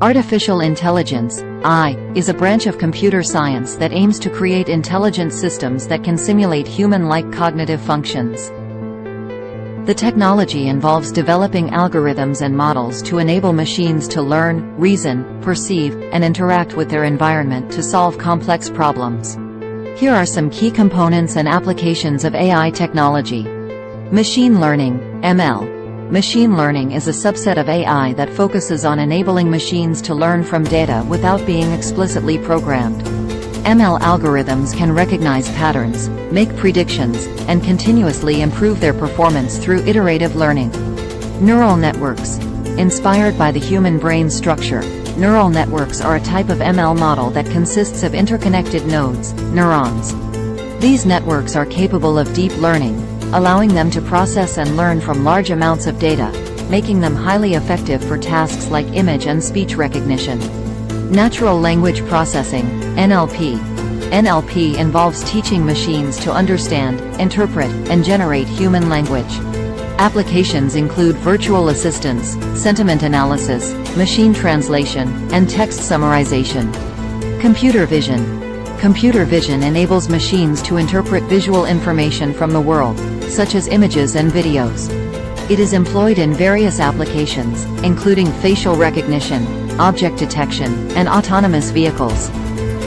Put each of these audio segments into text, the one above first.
Artificial intelligence, AI, is a branch of computer science that aims to create intelligent systems that can simulate human-like cognitive functions. The technology involves developing algorithms and models to enable machines to learn, reason, perceive, and interact with their environment to solve complex problems. Here are some key components and applications of AI technology. Machine learning, ML. Machine learning is a subset of AI that focuses on enabling machines to learn from data without being explicitly programmed. ML algorithms can recognize patterns, make predictions, and continuously improve their performance through iterative learning. Neural networks. Inspired by the human brain structure, neural networks are a type of ML model that consists of interconnected nodes, neurons. These networks are capable of deep learning, allowing them to process and learn from large amounts of data, making them highly effective for tasks like image and speech recognition. Natural language processing, NLP. NLP involves teaching machines to understand, interpret, and generate human language. Applications include virtual assistants, sentiment analysis, machine translation, and text summarization. Computer vision. Computer vision enables machines to interpret visual information from the world, such as images and videos. It is employed in various applications, including facial recognition, object detection, and autonomous vehicles.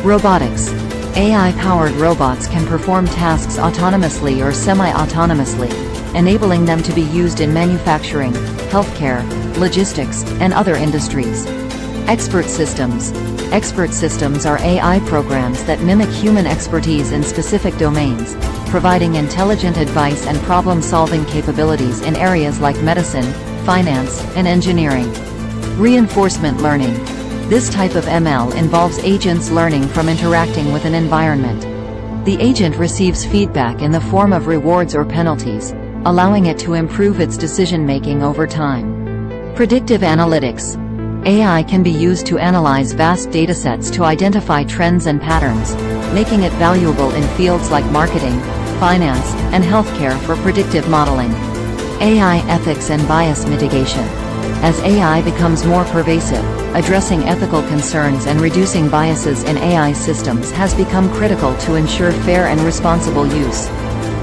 Robotics. AI-powered robots can perform tasks autonomously or semi-autonomously, enabling them to be used in manufacturing, healthcare, logistics, and other industries. Expert systems. Expert systems are AI programs that mimic human expertise in specific domains, providing intelligent advice and problem-solving capabilities in areas like medicine, finance, and engineering. Reinforcement learning. This type of ML involves agents learning from interacting with an environment. The agent receives feedback in the form of rewards or penalties, allowing it to improve its decision-making over time. Predictive analytics. AI can be used to analyze vast datasets to identify trends and patterns, making it valuable in fields like marketing, finance, and healthcare for predictive modeling. AI ethics and bias mitigation. As AI becomes more pervasive, addressing ethical concerns and reducing biases in AI systems has become critical to ensure fair and responsible use.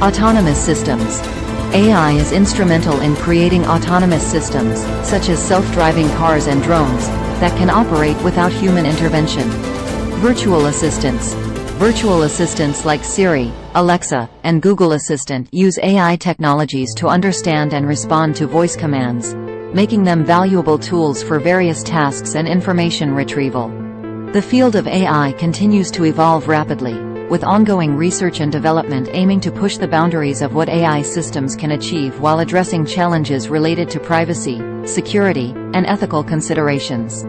Autonomous systems. AI is instrumental in creating autonomous systems, such as self-driving cars and drones, that can operate without human intervention. Virtual assistants. Virtual assistants like Siri, Alexa, and Google Assistant use AI technologies to understand and respond to voice commands, making them valuable tools for various tasks and information retrieval. The field of AI continues to evolve rapidly, with ongoing research and development aiming to push the boundaries of what AI systems can achieve while addressing challenges related to privacy, security, and ethical considerations.